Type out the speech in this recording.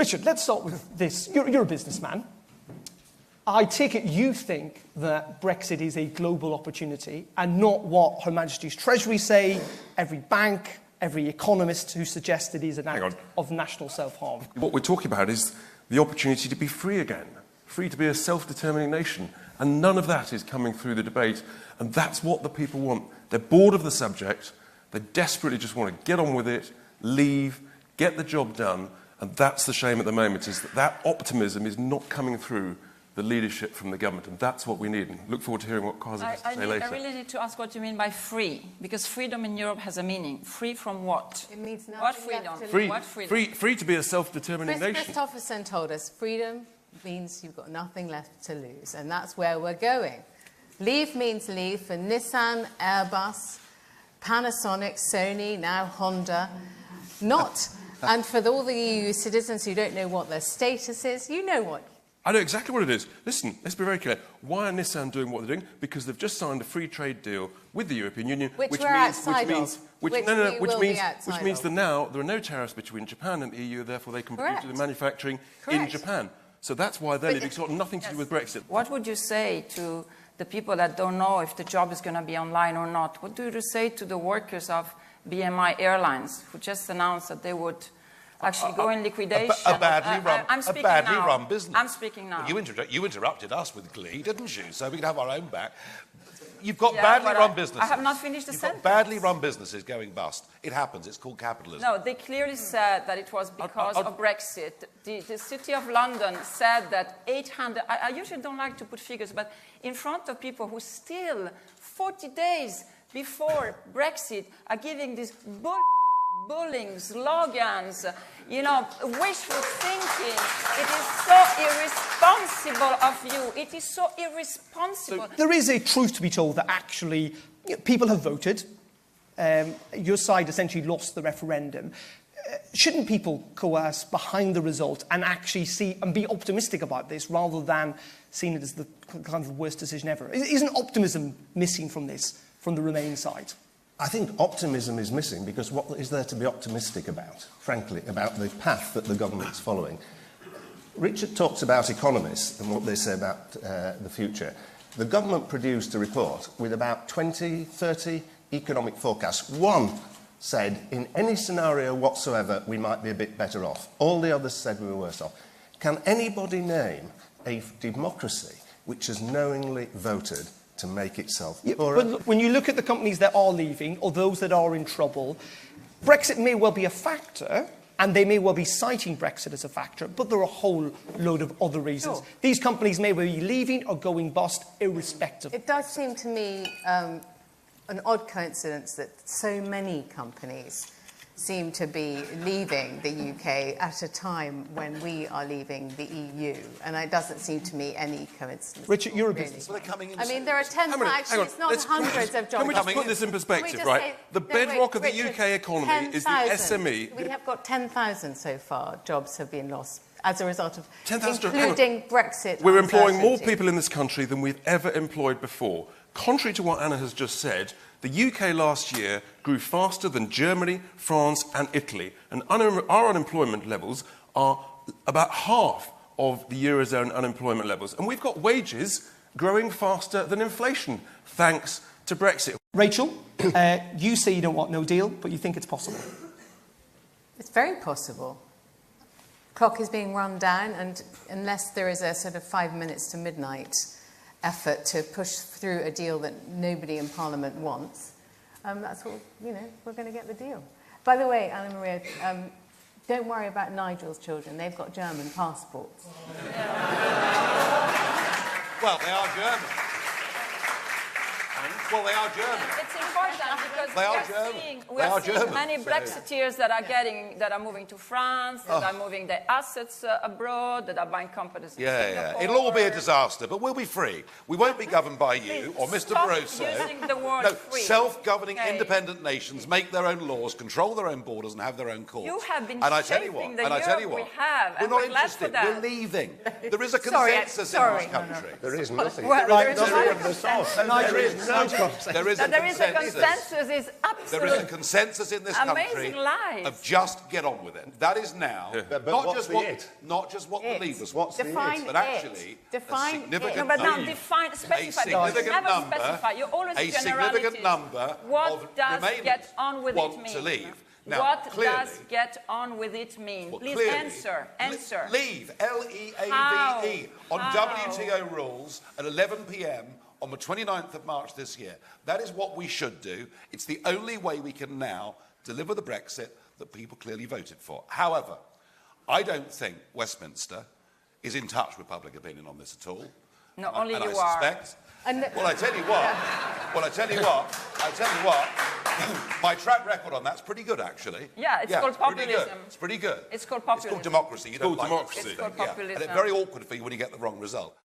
Richard, let's start with this. You're a businessman. I take it you think that Brexit is a global opportunity and not what Her Majesty's Treasury say, every bank, every economist who suggests it is an act of national self-harm. What we're talking about is the opportunity to be free again, free to be a self-determining nation. And none of that is coming through the debate. And that's what the people want. They're bored of the subject. They desperately just want to get on with it, leave, get the job done. And that's the shame at the moment, is that optimism is not coming through the leadership from the government, and that's what we need. And look forward to hearing what Kazi has to say later. I really need to ask what you mean by free, because freedom in Europe has a meaning. Free from what? It means nothing. What freedom? What freedom? Free to be a self-determining nation. Christopherson told us freedom means you've got nothing left to lose, and that's where we're going. Leave means leave for Nissan, Airbus, Panasonic, Sony, now Honda. Not, and for all the EU citizens who don't know what their status is, you know what. I know exactly what it is. Listen, let's be very clear. Why are Nissan doing what they're doing? Because they've just signed a free trade deal with the European Union, which means that now there are no tariffs between Japan and the EU, therefore they can do the manufacturing in Japan. So that's why they're leaving. It's got nothing to do with Brexit. What would you say to the people that don't know if the job is going to be online or not? What do you say to the workers of BMI Airlines, who just announced that they would actually go in liquidation? A badly run business. I'm speaking now. You interrupted us with glee, didn't you? So we can have our own back. You've got badly run businesses. I have not finished the sentence. You've got badly run businesses going bust. It happens. It's called capitalism. No, they clearly said that it was because of Brexit. The City of London said that 800... I usually don't like to put figures, but in front of people who still, 40 days before Brexit, are giving this bullying slogans, you know, wishful thinking. It is so irresponsible of you. It is so irresponsible. So there is a truth to be told that actually people have voted. Your side essentially lost the referendum. Shouldn't people coerce behind the result and actually see and be optimistic about this rather than seeing it as the kind of worst decision ever? Isn't optimism missing from this, from the Remain side? I think optimism is missing because what is there to be optimistic about, frankly, about the path that the government is following? Richard talks about economists and what they say about the future. The government produced a report with about 20, 30 economic forecasts. One said, in any scenario whatsoever, we might be a bit better off. All the others said we were worse off. Can anybody name a democracy which has knowingly voted to make itself poorer? But when you look at the companies that are leaving or those that are in trouble, Brexit may well be a factor, and they may well be citing Brexit as a factor, but there are a whole load of other reasons. Sure. These companies may well be leaving or going bust irrespective. It does seem to me an odd coincidence that so many companies seem to be leaving the UK at a time when we are leaving the EU. And it doesn't seem to me any coincidence. Richard, you're a business. Well, they're coming in. I mean, there are actually, it's not hundreds of jobs. Can we just put this in perspective, right? The bedrock of the UK economy is the SME. We have got 10,000 so far jobs have been lost as a result of 10,000, including Brexit. We're employing more people in this country than we've ever employed before. Contrary to what Anna has just said, the UK last year grew faster than Germany, France and Italy. And our unemployment levels are about half of the Eurozone unemployment levels. And we've got wages growing faster than inflation, thanks to Brexit. Rachel, you say you don't want no deal, but you think it's possible. It's very possible. Clock is being run down, and unless there is a sort of 5 minutes to midnight effort to push through a deal that nobody in Parliament wants, that's what, you know, we're going to get the deal. By the way, Anna Maria, don't worry about Nigel's children. They've got German passports. Well, they are German. Well, they are German. It's important because we are seeing many Brexiteers that are moving to France, that are moving their assets abroad, that are buying companies in Singapore. It'll all be a disaster, but we'll be free. We won't be governed by you or Mr. Barroso. Using the word free. Self-governing independent nations make their own laws, control their own borders and have their own courts. You have been shaping the Europe we have, we're and not we're glad for interested. that. We're leaving. There is a consensus in this country. There is nothing. Well, there is a There is consensus consensus is There is a consensus in this country amazing lies. of just get on with it. That is now But not what's just the what it? not just what the leaders want, Define but actually Define a significant No, but now number, define, specify. a significant Never number, specify. You're always a significant generalities. number What of does Remainers get on with want it mean? to leave. Now, What clearly, does get on with it mean? well, Please clearly, answer. Answer. Leave, L-E-A-V-E, How? on How? WTO rules at 11 p.m. on the 29th of March this year. That is what we should do. It's the only way we can now deliver the Brexit that people clearly voted for. However, I don't think Westminster is in touch with public opinion on this at all. No, only and you I are. suspect. And Well, I tell you what. Well, I tell you what. My track record on that's pretty good, actually. Yeah, it's called pretty good. populism. It's pretty good. It's called It's called populism. democracy. You don't called like democracy. It's called Yeah. populism. And it's very awkward for you when you get the wrong result.